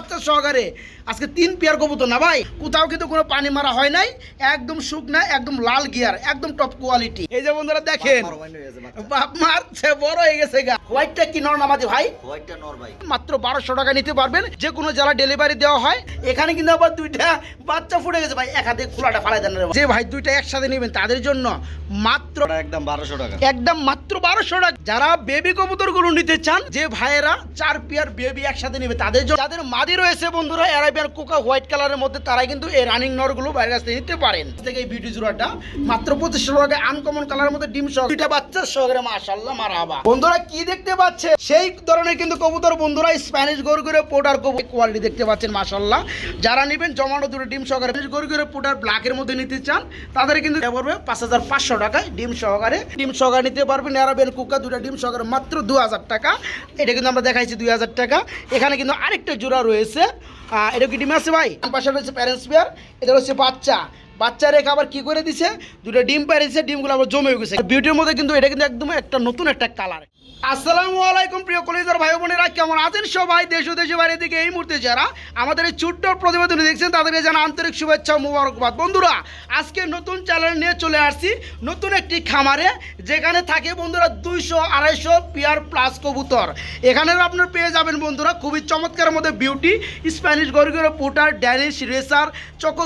বাচ্চা সহকারে আজকে 3 পেয়ার কবুতর না ভাই, কোথাও কিন্তু কোনো পানি মারা হয় নাই, একদম শুকনা, একদম লাল গিয়ার, একদম টপ কোয়ালিটি। এই যে বন্ধুরা দেখেন বাপ মারছে বড় হয়ে গেছে গা। হোয়াইটটা কি নর নামাজি ভাই? হোয়াইটটা নর ভাই, মাত্র 1200 টাকা নিতে পারবেন, যে কোনো জেলা ডেলিভারি দেওয়া হয়। এখানে কিন্তু আবার 2টা বাচ্চা ফুটে গেছে ভাই, এক হাতে খোলাটা ফালাই দেন যে ভাই 2টা একসাথে নেবেন তাদের জন্য মাত্র একদম 1200 টাকা, একদম মাত্র 1200 টাকা। যারা বেবি কবুতর গুলো নিতে চান, যে ভাইয়েরা 4 পেয়ার বেবি একসাথে নেবে তাদের জন্য, যাদের মাদি রয়েছে বন্ধুরা অ্যারাবিয়ান কোকা হোয়াইট কালারের মধ্যে, তারা কিন্তু এই রানিং নর গুলো বাইরের কাছ থেকে নিতে পারেন। থেকে এই বিউটি জোড়াটা মাত্র 2500 টাকা, আনকমন কালারের মধ্যে ডিম সহ 2টা বাচ্চা সহকারে মাশাআল্লাহ মারহাবা। বন্ধুরা কি দেখতে পাচ্ছে সেই ধরনের কিন্তু কবুতর বন্ধুরা, স্প্যানিশ গরগুরে পোটার কবুতর কোয়ালিটি দেখতে পাচ্ছেন মাশাআল্লাহ। যারা নেবেন জমানো 2টো ডিম সহকারে স্প্যানিশ গরগুরে পোটার ব্ল্যাকের মধ্যে নিতে চান, তাদের কিন্তু পড়বে 5500 টাকায় ডিম সহকারে নিতে পারবেন। অ্যারাবিয়ান কোকা 2টা ডিম সহকারে মাত্র 2000 টাকা। এটা কিন্তু আমরা দেখাইছি 2000 টাকা। এখানে কিন্তু আরেকটা জোড়া রয়েছে, এটা কি ডিম আছে ভাই? পাশে রয়েছে প্যারেন্টস পেয়ার, এটা হচ্ছে বাচ্চা রেখে আবার কি করে দিছে, 2টা ডিম পাইছে, ডিমগুলো আবার জমে গেছে বিউটির মধ্যে। কিন্তু এটা কিন্তু একদম একটা নতুন একটা কালার। আসসালামু আলাইকুম প্রিয় কলেজার ভাই বোনেরা, কেমন আছেন সবাই? দেশ ও দেশের বাইরে থেকে এই মুহূর্তে যারা আমাদের এই ছোট্ট প্রতিবেদন দেখছেন, তাদেরকে জানা আন্তরিক শুভেচ্ছা ও মোবারকবাদ। বন্ধুরা আজকে নতুন চ্যানেল নিয়ে চলে আসছি, নতুন একটি খামারে, যেখানে থাকে বন্ধুরা 200-250 পেয়ার প্লাস কবুতর। এখানে আপনার পেয়ে যাবেন বন্ধুরা খুবই চমৎকারের মধ্যে beauty, Spanish gorguero pouter, Danish racer, choco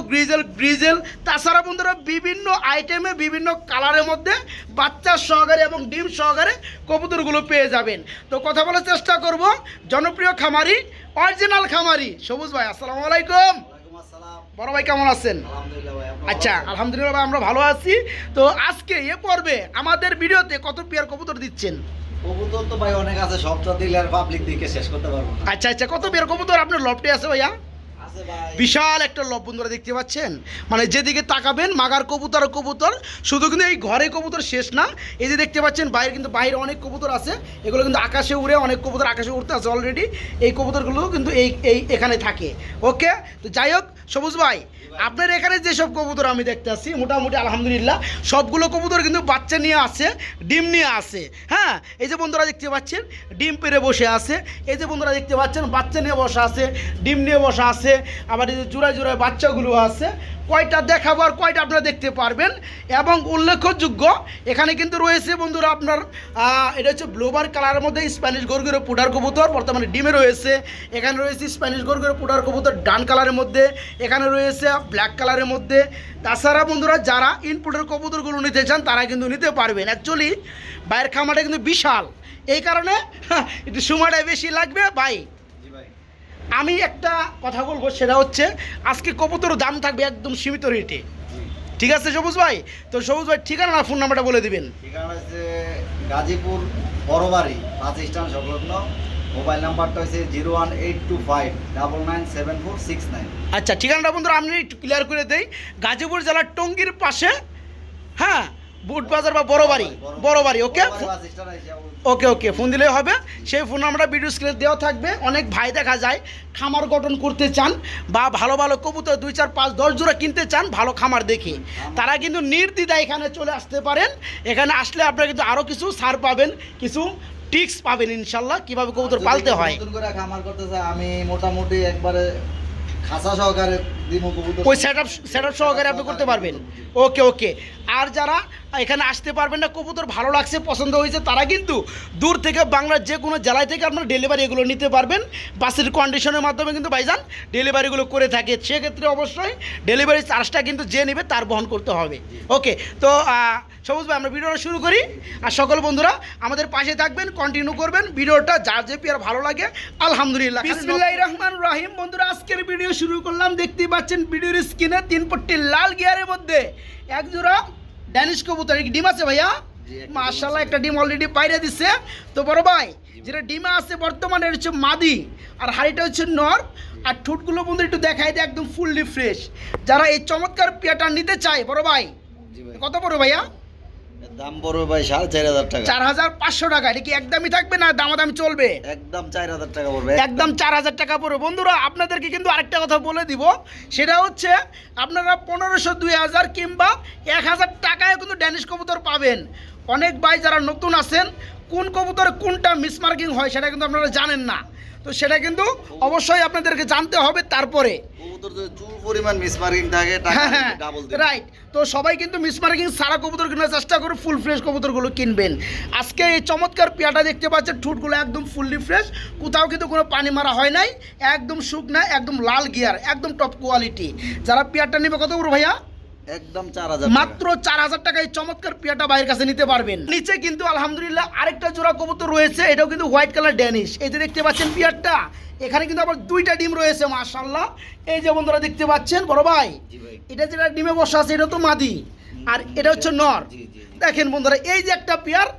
grizzle, তাছাড়া বন্ধুরা বিভিন্ন আইটেমে বিভিন্ন কালারের মধ্যে বাচ্চা সহকারে এবং ডিম সহকারে কবুতরগুলো পেয়ে যাবেন। তো কথা বলার চেষ্টা করব জনপ্রিয় খামারি, অরিজিনাল খামারি সবুজ ভাই। আসসালামু আলাইকুম। বড় ভাই কেমন আছেন? আচ্ছা আলহামদুলিল্লাহ ভাই, আমরা ভালো আছি। তো আজকে এ পর্বে আমাদের ভিডিওতে কত পেয়ার কবুতর দিচ্ছেন? কবুতর তো ভাই অনেক আছে, সবটা দিলে আর পাবলিক দিকে শেষ করতে পারবো না। আচ্ছা কত পেয়ার কবুতর আপনার লফটে আছে ভাইয়া? বিশাল একটা লব বন্ধুরা দেখতে পাচ্ছেন, মানে যেদিকে তাকাবেন মাগার কবুতর। শুধু কিন্তু এই ঘরে কবুতর শেষ না, এই যে দেখতে পাচ্ছেন বাইরে কিন্তু বাইরে অনেক কবুতর আছে, এগুলো কিন্তু আকাশে উড়ে, অনেক কবুতর আকাশে উড়তে আছে অলরেডি। এই কবুতরগুলো কিন্তু এখানে থাকে। ওকে, তো যাই হোক সবুজ ভাই, আপনার এখানে যেসব কবুতর আমি দেখতে আসছি মোটামুটি আলহামদুলিল্লাহ সবগুলো কবুতর কিন্তু বাচ্চা নিয়ে আসে, ডিম নিয়ে আসে। হ্যাঁ, এই যে বন্ধুরা দেখতে পাচ্ছেন ডিম পেড়ে বসে আছে, এই যে বন্ধুরা দেখতে পাচ্ছেন বাচ্চা নিয়ে বসা আছে, ডিম নিয়ে বসা আছে, আবার এই যে জোড়ায় বাচ্চাগুলো আছে। কয়টা দেখাবো আর কয়টা আপনারা দেখতে পারবেন। এবং উল্লেখযোগ্য এখানে কিন্তু রয়েছে বন্ধুরা আপনার এটা হচ্ছে ব্লোবার কালারের মধ্যে স্প্যানিশ গরগুরে পোটার কবুতর, বর্তমানে ডিমে রয়েছে। এখানে রয়েছে স্প্যানিশ গরগুরে পোটার কবুতর ডান কালারের মধ্যে, এখানে রয়েছে ব্ল্যাক কালারের মধ্যে। তাছাড়া বন্ধুরা যারা ইনপুটের কবুতরগুলো নিতে চান তারা কিন্তু নিতে পারবেন। অ্যাকচুয়ালি বাইরের খামারটা কিন্তু বিশাল, এই কারণে একটু সময়টা বেশি লাগবে ভাই। আমি একটা কথা বলবো, সেটা হচ্ছে আজকে কবুতর দাম থাকবে একদম সীমিত রেটে, ঠিক আছে সবুজ ভাই? তো সবুজ ভাই ঠিকানা না ফোন নাম্বারটা বলে দিবেন। ঠিকানা হচ্ছে গাজীপুর বড়বাড়ি বাস স্ট্যান্ড সংলগ্ন। মোবাইল নাম্বারটা হচ্ছে 01825997469। আচ্ছা ঠিকানাটা বন্ধুরা আমি একটু ক্লিয়ার করে দেই, গাজীপুর জেলার টঙ্গীর পাশে, হ্যাঁ, বুটবাজার বা বড়বাড়ি। ওকে ফোন দিলেই হবে। সেই ফোন নাম্বারটা ভিডিও স্ক্রিনে দেওয়া থাকবে। অনেক ভাই দেখা যায় খামার গঠন করতে চান বা ভালো কবুতর 2, 4, 5, 10 জোড়া কিনতে চান ভালো খামার দেখে, তারা কিন্তু নির্দ্বিধায় এখানে চলে আসতে পারেন। এখানে আসলে আপনারা কিন্তু আরও কিছু ছাড় পাবেন, কিছু টিপস পাবেন ইনশাল্লাহ কিভাবে কবুতর পালতে হয়। খামার করতে চাই আমি মোটামুটি একবারে খাসা সহকারে ওই সেটআপ সহকারে আপনি করতে পারবেন। ওকে আর যারা এখানে আসতে পারবেন না, কবুতর ভালো লাগছে পছন্দ হয়েছে, তারা কিন্তু দূর থেকে বাংলার যে কোনো জেলায় থেকে আপনারা ডেলিভারি এগুলো নিতে পারবেন। বাসের কন্ডিশনের মাধ্যমে কিন্তু ভাইজান ডেলিভারিগুলো করে থাকে, সেক্ষেত্রে অবশ্যই ডেলিভারি চার্জটা কিন্তু যে নেবে তার বহন করতে হবে। ওকে, তো সবুজ ভাই আমরা ভিডিওটা শুরু করি। আর সকল বন্ধুরা আমাদের পাশে থাকবেন, কন্টিনিউ করবেন ভিডিওটা, যার যে পেয়ার ভালো লাগে আলহামদুলিল্লাহ। বিসমিল্লাহির রহমানির রহিম। বন্ধুরা আজকের ভিডিও শুরু করলাম, দেখতেই পাচ্ছেন ভিডিওর স্ক্রিনে 3 পট্টি লাল গিয়ারের মধ্যে এক জোড়া ড্যানিশ কবুতর। ডিম আছে ভাইয়া? মাশাআল্লাহ, একটা ডিম অলরেডি বাইরে দিচ্ছে। তো বড় ভাই যেটা ডিমে আছে বর্তমানে হচ্ছে মাদি, আর হাড়িটা হচ্ছে নর। আর ঠোঁটগুলো বন্ধু একটু দেখাই দেয় একদম ফুললি ফ্রেশ। যারা এই চমৎকার পেয়ারটা নিতে চায় বড় ভাই, কত পড়বে ভাইয়া? দাম পড়বে ভাই 4500 টাকা। 4500 টাকা। এটা কি একদমই থাকবে না দামাদামি চলবে? একদম 4000 টাকা পড়বে, একদম 4000 টাকা পড়বে। বন্ধুরা আপনাদেরকে কিন্তু আরেকটা কথা বলে দিব, সেটা হচ্ছে আপনারা 1500, 2000 কিংবা 1000 টাকায় কিন্তু ড্যানিশ কবুতর পাবেন। অনেক ভাই যারা নতুন আছেন কোন কবুতর কোনটা মিসমার্কিং হয় সেটা কিন্তু আপনারা জানেন না। তো সেটা কিন্তু অবশ্যই আপনাদেরকে জানতে হবে তারপরে। কবুতর যদি চুল পরিমাণ মিসমার্কিং থাকে টাকা হ্যাঁ ডাবল দিন। রাইট। তো সবাই কিন্তু মিসমার্কিং সারা কবুতর কেনার চেষ্টা করে ফুল ফ্রেশ কবুতরগুলো কিনবেন। আজকে এই চমৎকার পেয়ারটা দেখতে পাচ্ছেন, ঠোঁটগুলো একদম ফুললি ফ্রেশ, কোথাও কিন্তু কোনো পানি মারা হয় নাই, একদম শুকনা, একদম লাল গিয়ার, একদম টপ কোয়ালিটি। যারা পেয়ারটা নেবে কত বড় ভাইয়া? একদম 4000 মাত্র 4000 টাকায় চমৎকার পেয়ারটা ভাইয়ের কাছে নিতে পারবেন। নিচে কিন্তু আলহামদুলিল্লাহ আরেকটা জোড়া কবুতর রয়েছে, এটাও কিন্তু হোয়াইট কালার ড্যানিশ। এই যে দেখতে পাচ্ছেন পেয়ারটা, এখানে কিন্তু আবার দুইটা ডিম রয়েছে মাশাআল্লাহ। এই যে বন্ধুরা দেখতে পাচ্ছেন বড় ভাই, জি ভাই। এটা যেটা ডিমে বসা আছে এটা তো মাদি, আর এটা হচ্ছে নর। জি, জি। দেখেন বন্ধুরা, এই যে একটা পেয়ার,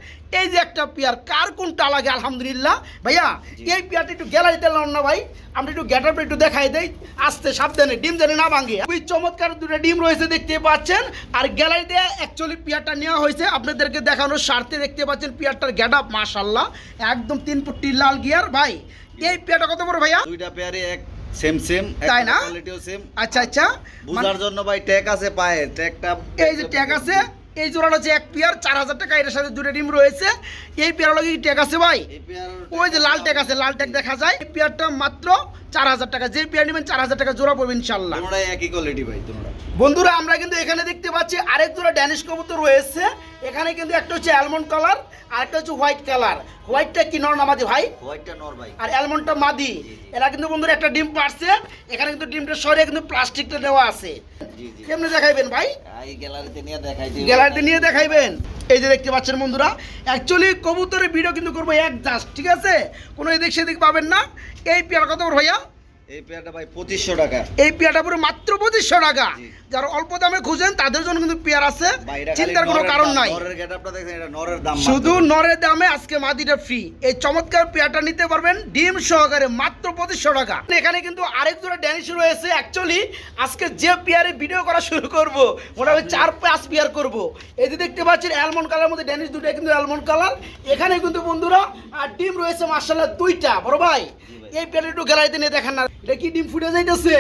এই যে একটা পেয়ার, কার কোনটা লাগে? আলহামদুলিল্লাহ ভাইয়া এই পেয়ারটা একটু গ্যালারিতে লাগান না ভাই, আমরা একটু গ্যাটারটা একটু দেখাই দেই, আস্তে সাবধানে, ডিম জানি না ভাঙে। খুবই চমৎকার দুটো ডিম রয়েছে দেখতে পাচ্ছেন। আর গ্যালারিতে অ্যাকচুয়ালি পেয়ারটা নেওয়া হয়েছে আপনাদেরকে দেখানোর স্বার্থে। দেখতে পাচ্ছেন পেয়ারটার গ্যাট আপ মাশাআল্লাহ, একদম 3 ফুটি লাল গিয়ার। ভাই এই পেয়ারটা কত বড় ভাইয়া? দুইটা পেয়ারে এক সেম তাই না? কোয়ালিটিও সেম। আচ্ছা আচ্ছা, বুঝার জন্য ভাই ট্যাগ আছে পায়ে, ট্যাগটা এই যে ট্যাগ আছে, এই জোড়াটা হচ্ছে এক পেয়ার 4000 টাকা, এর সাথে দুটো ডিম রয়েছে। এই পেয়ার লাগে ট্যাগ আছে ভাই, এই পেয়ার ওই যে লাল ট্যাগ আছে, লাল ট্যাগ দেখা যায়। এই পেয়ারটা মাত্র 4000 টাকা, যে পেয়ার নেবেন 4000 টাকা জোড়া পড়বে ইনশাআল্লাহ। তোমরা একই কোয়ালিটি ভাই তোমরা। বন্ধুরা আমরা কিন্তু এখানে দেখতে পাচ্ছি আরেক জোড়া ড্যানিশ কবুতর রয়েছে। এখানে কিন্তু একটা হচ্ছে অ্যালমন্ড কালার আর একটা হচ্ছে হোয়াইট কালার। হোয়াইটটা কি নর না মাদি ভাই? হোয়াইটটা নর ভাই। আর অ্যালমন্ডটা মাদি। এরা কিন্তু বন্ধুরা একটা ডিম পারছে, এখানে কিন্তু ডিমটা সরিয়ে কিন্তু প্লাস্টিকটা দেওয়া আছে। জি জি। কেমনে দেখাইবেন ভাই? এই গ্যালারিতে নিয়ে দেখাই দিই। গ্যালারিতে নিয়ে দেখাইবেন। এই যে দেখতে পাচ্ছেন বন্ধুরা, অ্যাকচুয়ালি কবুতরের ভিডিও কিন্তু করবো এক জাস্ট, ঠিক আছে? কোনো এদিক সেদিক পাবেন না। এই পেয়ার কত বড় ভাইয়া? এই পেয়ারটা ভাই 2500 টাকা। এই পেয়ারটা পুরো মাত্র 2500 টাকা। জি। যারা অল্প দামে খুঁজেন তাদের জন্য কিন্তু পেয়ার আছে, ভাই এটা চিন্তার কোনো কারণ নাই। নরের গেটআপটা দেখেন, এটা নরের দাম শুধু নরের দামে আজকে মাদিটা ফ্রি। এই চমৎকার পেয়ারটা নিতে পারবেন ডিম সহকারে মাত্র 2500 টাকা। এখানে কিন্তু আরেক জোড়া ড্যানিশ রয়েছে। অ্যাকচুয়ালি আজকে যে পেয়ারে ভিডিও করা শুরু করব মোটামুটি 4-5 পেয়ার করব। এই যে দেখতে পাচ্ছেন অ্যালমন্ড কালার মধ্যে ড্যানিশ, দুটো কিন্তু অ্যালমন্ড কালার। এখানে কিন্তু বন্ধুরা আর ডিম রয়েছে মাশাআল্লাহ দুইটা। বড় ভাই এই পেয়ারটা একটু গ্যালারিতে নিয়ে দেখান না, এটা কি ডিম ফুটে যাইতেছে?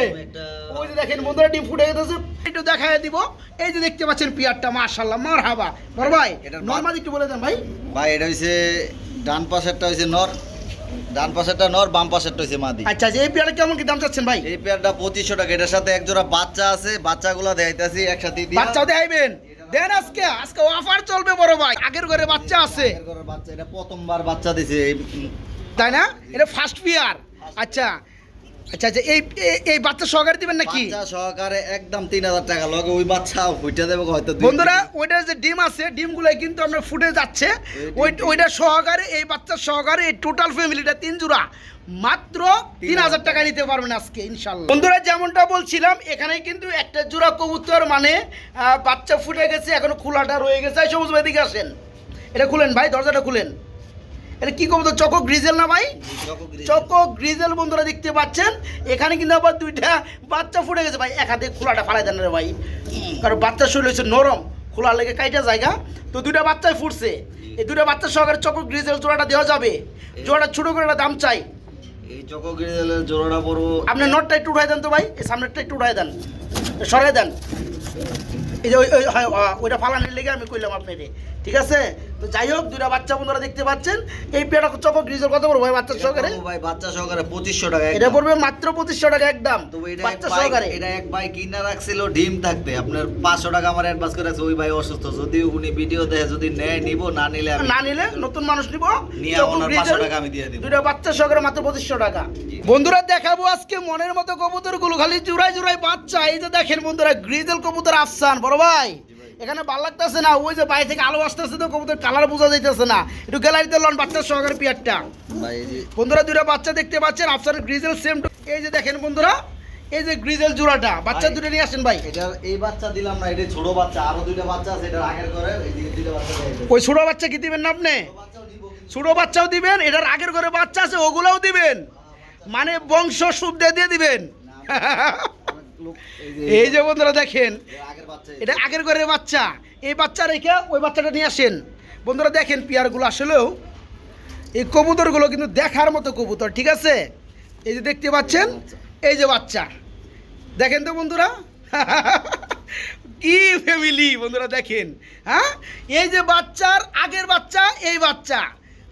ওই যে দেখেন বন্ধুরা ডিম ফুটে যাইতেছে, একটু দেখায় দিব। এই যে দেখতে পাচ্ছেন পেয়ারটা মাশাআল্লাহ মারহাবা। বড় ভাই নরমাল একটু বলে দেন ভাই। ভাই এটা হইছে ডান পাশেরটা হইছে নর, ডান পাশেরটা নর, বাম পাশেরটা হইছে মাদি। আচ্ছা, যে এই পেয়ারটা কেমন কি দাম চাচ্ছেন ভাই? এই পেয়ারটা 2500 টাকা। এটার সাথে এক জোড়া বাচ্চা আছে, বাচ্চাগুলো দেখাইতাছি একসাথে দিয়া। বাচ্চাও দেখাইবেন? দেন আজকে অফার চলবে বড় ভাই। আগের ঘরে বাচ্চা আছে আগের ঘরের বাচ্চা, এটা প্রথমবার বাচ্চা দিছে তাই না? এটা ফার্স্ট পেয়ার। আচ্ছা আচ্ছা আচ্ছা, এই বাচ্চা সহকারে দিবেন নাকি? বাচ্চা সহকারে একদম 3000 টাকা। লগে ওই বাচ্চা ফুটে দেবে হয়তো বন্ধুরা ওইটার যে ডিম আছে, ডিমগুলো কিন্তু আমরা ফুটে যাচ্ছে, ওইটা সহকারে, এই বাচ্চা সহকারে এই টোটাল ফ্যামিলিটা 3 জোড়া মাত্র 3000 টাকা নিতে পারবেন আজকে ইনশাআল্লাহ। বন্ধুরা যেমনটা বলছিলাম, এখানে কিন্তু একটা জোড়া কবুতর মানে বাচ্চা ফুটে গেছে, এখনো খোলাটা রয়ে গেছে। এই সবুজ ভাই দিকে আসেন, এটা খুলেন ভাই, দরজাটা খুলেন। এটা কি কবুতর? চকো গ্রিজেল না ভাই? চকো গ্রিজেল বন্ধুরা দেখতে পাচ্ছেন। এখানে কিন্তু আবার দুইটা বাচ্চা ফুটে গেছে ভাই, এক হাতে খোলাটা ফালাই দেন রে ভাই, কারণ বাচ্চার শরীর হচ্ছে নরম, খোলা লেগে কাইটা জায়গা। তো দুইটা বাচ্চাই ফুটছে, এই দুইটা বাচ্চা সহকারে চকো গ্রিজেল জোড়াটা দেওয়া যাবে। জোড়াটা ছোট করে একটা দাম চাই। এই চকো গ্রিজেলের জোড়াটা পড়বো। আপনি নটটা একটু উঠাই দেন তো ভাই, এই সামনেরটা একটু উঠাই দেন, সরাই দেন। এই যে ওইটা ফালানোর লেগে আমি কইলাম আপনাকে, ঠিক আছে? তো যাই হোক, দুইটা বাচ্চা বন্ধুরা দেখতে পাচ্ছেন। এই পেয়ারটা চকো গ্রিজেল কত বড় ভাই বাচ্চা সহকারে? ভাই বাচ্চা সহকারে 2500 টাকা। এটা পড়বে মাত্র 2500 টাকা একদম তবে এটা বাচ্চা সহকারে। এটা এক ভাই কিনা রাখছিল ডিম থাকতে, আপনার 500 টাকা আমার অ্যাডভান্স করে রাখছে। ওই ভাই অসুস্থ, যদি উনি ভিডিও দেখে যদি নেয় নিব, না নিলে আমি না নিলে নতুন মানুষ নিব, নিয়ে চকো ওনার গ্রিজেল 500 টাকা আমি দিয়ে দিব। দুইটা বাচ্চা সহকারে মাত্র 2500 টাকা। বন্ধুরা দেখাবো আজকে মনের মতো কবুতরগুলো, খালি জোড়ায় জোড়ায় বাচ্চা। এই যে দেখেন বন্ধুরা গ্রিজেল কবুতর আফসান। বড় ভাই এখানে ভালো লাগতেছে না, ওই যে বাইরে থেকে আলো আসতেছে তো কবুতর কালার বোঝা যাইতেছে না। একটু গ্যালারিতে লন বাচ্চা সহকারে পেয়ারটা। ভাই এই যে বন্ধুরা দুইটা বাচ্চা দেখতে পাচ্ছেন, আফসানের গ্রিজেল সেম। এই যে দেখেন বন্ধুরা, এই যে গ্রিজেল জোড়াটা, বাচ্চা দুটো নিয়ে আসেন ভাই। এটা এই বাচ্চা দিলাম না, এটা ছোট বাচ্চা, আরো দুইটা বাচ্চা আছে এটার আগের ঘরে। এই যে দুইটা বাচ্চা দেখাইতেছি। ওই ছোট বাচ্চা কি দিবেন না আপনি? ছোট বাচ্চাও দিবেন, এটার আগের ঘরে বাচ্চা আছে ওগুলাও দিবেন, মানে বংশ শুদ্ধ দিয়ে দিবেন। এই যে বন্ধুরা দেখেন, আগের বাচ্চা এটা আগের ঘরের বাচ্চা। এই বাচ্চা রেখে ওই বাচ্চাটা নিয়ে আসেন। বন্ধুরা দেখেন পেয়ারগুলো আসলেও এই কবুতরগুলো কিন্তু দেখার মতো কবুতর, ঠিক আছে? এই যে দেখতে পাচ্ছেন, এই যে বাচ্চা দেখেন তো বন্ধুরা, কি ফ্যামিলি বন্ধুরা দেখেন। হ্যাঁ, এই যে বাচ্চার আগের বাচ্চা, এই বাচ্চা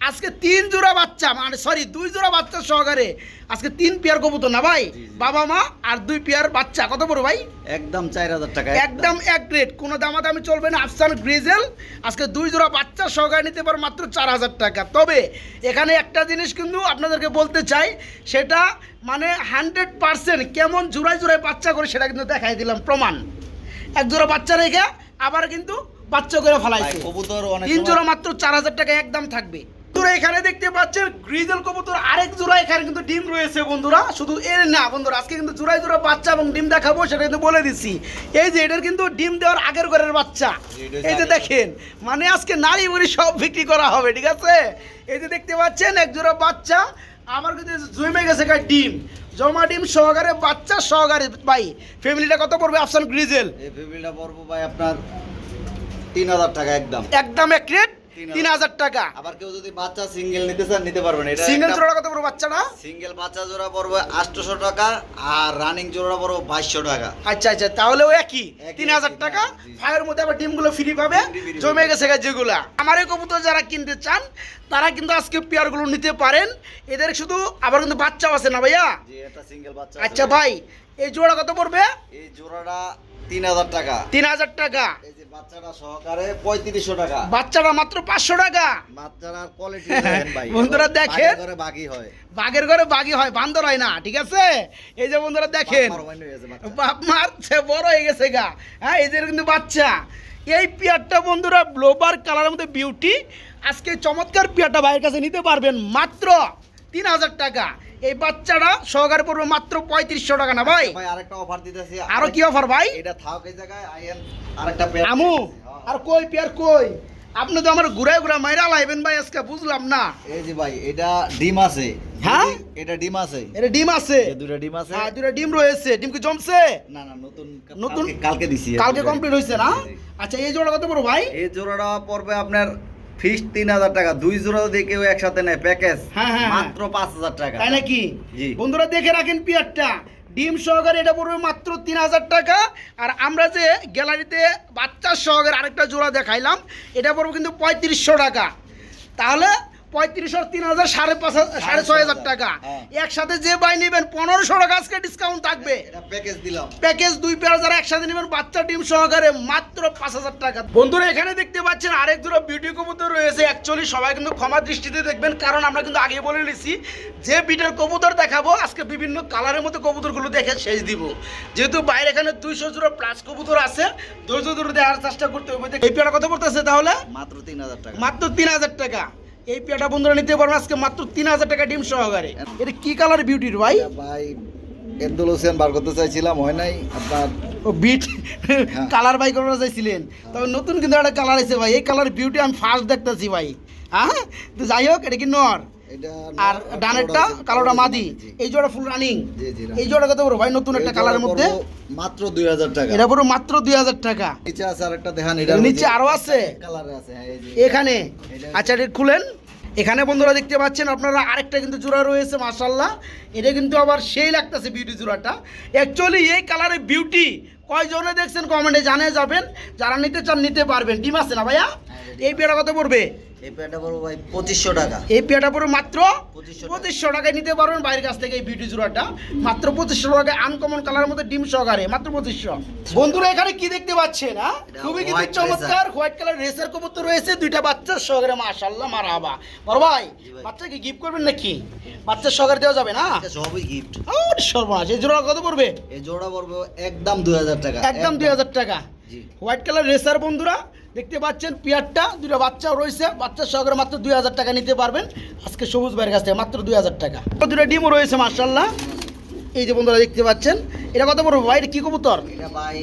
আজকে 3 জোড়া বাচ্চা মানে সরি 2 জোড়া বাচ্চা সহকারে আজকে 3 পেয়ার কবুতর না ভাই, বাবা মা আর 2 পেয়ার বাচ্চা। কত বড় ভাই? একদম 4000 টাকা, একদম এক রেট, কোনো দামাদামি চলবে না। আফসান গ্রিজেল আজকে 2 জোড়া বাচ্চা সহকারে নিতে পারো মাত্র 4000 টাকা। তবে এখানে একটা জিনিস কিন্তু আপনাদেরকে বলতে চাই, সেটা মানে 100% কেমন জোড়ায় জোড়ায় বাচ্চা করে সেটা কিন্তু দেখাই দিলাম প্রমাণ। এক জোড়া বাচ্চা রেখে আবার কিন্তু বাচ্চা করে ফেলাইছে। কবুতর অনেক 3 জোড়া মাত্র 4000 টাকা একদম থাকবে। তোরা এখানে দেখতে পাচ্ছেন গ্রিজেল কবুতর আরেক জোড়া এখানে কিন্তু ডিম রয়েছে বন্ধুরা। শুধু এর না বন্ধুরা, আজকে কিন্তু জোড়ায় জোড়া বাচ্চা এবং ডিম দেখাবো, সেটা কিন্তু বলে দিচ্ছি। এই যে এটার কিন্তু ডিম দেওয়ার আগের ঘরের বাচ্চা, এই যে দেখেন, মানে আজকে নারী বুড়ি সব বিক্রি করা হবে, ঠিক আছে। এই যে দেখতে পাচ্ছেন এক জোড়া বাচ্চা আমার কিন্তু জমে গেছে ডিম, জমা ডিম সহকারে বাচ্চা সহকারে। ভাই ফ্যামিলিটা কত পড়বে আফসান গ্রিজেল? এই ফ্যামিলিটা পড়বো ভাই আপনার 3000 টাকা একদম। একদম এক রেট 3000 টাকা। আবার কেউ যদি বাচ্চা সিঙ্গেল নিতে চান নিতে পারবেন। এটা সিঙ্গেল জোড়া কত পড়বে বাচ্চাটা? সিঙ্গেল বাচ্চা জোড়া পড়বে 800 টাকা আর রানিং জোড়া পড়বে 2200 টাকা। আচ্ছা আচ্ছা, তাহলেও একই 3000 টাকা। ফায়ার মধ্যে আবার ডিমগুলো ফ্রি পাবে, জমে গেছে যেগুলা। আমার এই কবুতর যারা কিনতে চান তারা কিন্তু আজকে পেয়ারগুলো নিতে পারেন। এদের শুধু আবার কিন্তু বাচ্চাও আছে না ভাইয়া? জি, এটা সিঙ্গেল বাচ্চা। আচ্ছা ভাই, এই জোড়া কত পড়বে? এই জোড়াটা 3000 টাকা। 3000 টাকা। এই যে বাচ্চাটা সহকারে 3500 টাকা। বাচ্চাটা মাত্র 500 টাকা। বাচ্চাটার কোয়ালিটি দেখেন ভাই। বন্ধুরা দেখেন, বাঘের ঘরে বাঘই হয়, বাঘের ঘরে বাঘই হয়, বান্দর হয় না, ঠিক আছে। এই যে বন্ধুরা দেখেন, বাপ মার সে বড় হয়ে গেছে গা। হ্যাঁ, এই যে কিন্তু বাচ্চা। এই পেয়ারটা বন্ধুরা ব্লোবার কালারের মধ্যে বিউটি। আজকে চমৎকার পেয়ারটা ভাইয়ের কাছে নিতে পারবেন মাত্র 3000 টাকা। এই বাচ্চাটা সহকারে পড়বে মাত্র 3500 টাকা। না ভাই ভাই আরেকটা অফার দিতেছি। আরো কি অফার ভাই? এটা থাক এই জায়গায় আইএন আরেকটা পেয়ার আমু আর কই পেয়ার কই? আপনি তো আমার ঘুরায় ঘুরা মাইরা লাইবেন ভাই আজকে, বুঝলাম না। এই যে ভাই এটা ডিম আছে। হ্যাঁ, এটা ডিম আছে। এটা ডিম আছে, এই দুটো ডিম আছে। হ্যাঁ দুটো ডিম রয়েছে। ডিম কি জমছে? না না, নতুন নতুন কালকে দিছি। কালকে কমপ্লিট হইছে না? আচ্ছা, এই জোড়া কত বড় ভাই? এই জোড়াটা পড়বে আপনার ফিক্সড 3000 টাকা। 2 জোড়া যদি কেউ একসাথে নেয় প্যাকেজ হ্যাঁ, হ্যাঁ, মাত্র 5000 টাকা। তাই নাকি? জি। বন্ধুরা দেখে রাখেন পেয়ারটা ডিম সহকারে এটা পড়বে মাত্র 3000 টাকা। আর আমরা যে গ্যালারিতে বাচ্চা সহকারে আরেকটা জোড়া দেখাইলাম, এটা পড়বে কিন্তু 3500 টাকা। তাহলে 3500 আর 3000 6500 টাকা। হ্যাঁ। একসাথে যে বাই নেবেন 1500 টাকা আজকে ডিসকাউন্ট থাকবে। এটা প্যাকেজ দিলাম। প্যাকেজ 2 পেয়ার যারা একসাথে নেবেন বাচ্চা ডিম সহকারে মাত্র 5000 টাকা। বন্ধুরা এখানে দেখতে পাচ্ছেন আরেক দুটো বিউটি কবুতর রয়েছে। অ্যাকচুয়ালি সবাই কিন্তু ক্ষমা দৃষ্টিতে দেখবেন, কারণ আমরা কিন্তু আগে বলে নিছি যে বিটের কবুতর দেখাবো আজকে বিভিন্ন কালারের মতো কবুতরগুলো দেখে শেষ দিব। যেহেতু বাইরে এখানে 200 জোড়া প্লাস কবুতর আছে, ধৈর্য ধরে দেওয়ার চেষ্টা করতে হবে। এই পেয়ারটা কত পড়তেছে তাহলে? মাত্র 3000 টাকা। মাত্র 3000 টাকা। এই পেয়ারটা বন্ধুরা নিতে পারবেন আজকে মাত্র 3000 টাকা ডিম সহকারে। এটা কি কালার বিউটির ভাই? ভাই এন্ডোলোসিয়ান বার করতে চাইছিলাম, হয় নাই। আপনার ও বিট কালার বাই করা চাইছিলেন, তবে নতুন কিন্তু একটা কালার আছে ভাই। এই কালার বিউটি আমি ফার্স্ট দেখতেছি ভাই। হ্যাঁ, তো যাই হোক, এটা কি নর এটা আর ডানেরটা কালোটা মাদি। এই জোড়া ফুল রানিং। জি জি। এই জোড়া কত বড় ভাই? নতুন একটা কালারের মধ্যে মাত্র 2000 টাকা। এটা পুরো মাত্র 2000 টাকা। নিচে আছে আরেকটা দেখেন, এটা নিচে আরো আছে কালারে আছে। হ্যাঁ, এই যে এখানে। আচ্ছা, এটা খুলেন। এখানে বন্ধুরা দেখতে পাচ্ছেন আপনারা আরেকটা কিন্তু জোড়া রয়েছে মাশাআল্লাহ। এটা কিন্তু আবার সেই লাগতেছে বিউটি জোড়াটা। অ্যাকচুয়ালি এই কালারের বিউটি কয়জনে দেখছেন কমেন্টে জানিয়ে যাবেন। যারা নিতে চান নিতে পারবেন। ডিম আছে না ভাইয়া? এই পেয়ারটা কত পড়বে? এই পেয়ারটা পড়বে ভাই 2500 টাকা। এই পেয়ারটা পড়বে মাত্র 2500 টাকায় নিতে পারবেন বাইরের কাছ থেকে। এই বিউটি জোড়াটা মাত্র 2500 টাকায়, আনকমন কালারের মধ্যে ডিম সহকারে মাত্র 2500। বন্ধুরা এখানে কি দেখতে পাচ্ছেন? হ্যাঁ, খুবই কিন্তু চমৎকার হোয়াইট কালার রেসার কবুতর রয়েছে, 2টা বাচ্চা সহকারে। মাশাআল্লাহ, মারহাবা। বড় ভাই বাচ্চা কি গিফট করবেন নাকি? বাচ্চার সহকারে দেওয়া যাবে না? এটা সবই গিফট। ওরে সর্বনাশ। এই জোড়া কত পড়বে? এই জোড়া পড়বে একদম 2000 টাকা। একদম 2000 টাকা। জি। হোয়াইট কালার রেসার বন্ধুরা দেখতে পাচ্ছেন পেয়ারটা, 2টা বাচ্চাও রয়েছে। বাচ্চার সহকারে মাত্র 2000 টাকা নিতে পারবেন আজকে সবুজ ভাইয়ের কাছ থেকে, মাত্র 2000 টাকা। 2টা ডিমও রয়েছে মাশাআল্লাহ। এই যে বন্ধুরা দেখতে পাচ্ছেন, এটা কত বড় ভাই? এটা কি কবুতর? এটা ভাই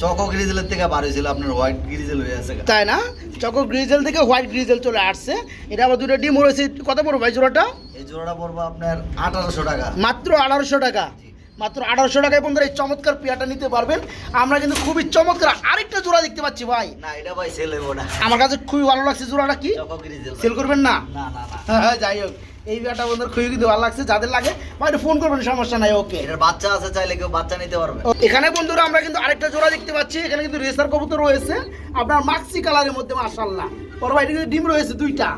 চকো গ্রিজেলের থেকে বার হয়েছিল, আপনার হোয়াইট গ্রিজেল হয়ে আছে। তাই না? চকো গ্রিজেল থেকে হোয়াইট গ্রিজেল চলে আসছে। এটা আবার 2টা ডিমও রয়েছে। কত বড় ভাই জোড়াটা? এই জোড়াটা পড়বে আপনার 1800 টাকা। মাত্র 1800 টাকা। মাত্র 1800 টাকায় বন্ধুরা এই চমৎকার পেয়ারটা নিতে পারবেন। আমরা কিন্তু খুবই চমৎকার আরেকটা জোড়া দেখতে পাচ্ছি ভাই। না, এটা ভাই সেল হইব না। আমার কাছে খুবই ভালো লাগছে জোড়াটা। কি চকো গ্রিজেল সেল করবেন না? না না না। হ্যাঁ, যাই হোক, এই পেয়ারটা বন্ধুরা খুবই কিন্তু ভালো লাগছে। যাদের লাগে ভাই ফোন করবেন, সমস্যা নাই। ওকে, এটার বাচ্চা আছে, চাইলে কেউ বাচ্চা নিতে পারবে। এখানে বন্ধুরা আমরা কিন্তু আরেকটা জোড়া দেখতে পাচ্ছি। এখানে কিন্তু রেসার কবুতর রয়েছে আপনার মাক্সি কালারের মধ্যে। মাশাআল্লাহ, বড় ভাই এটা কিন্তু ডিম রয়েছে দুইটা,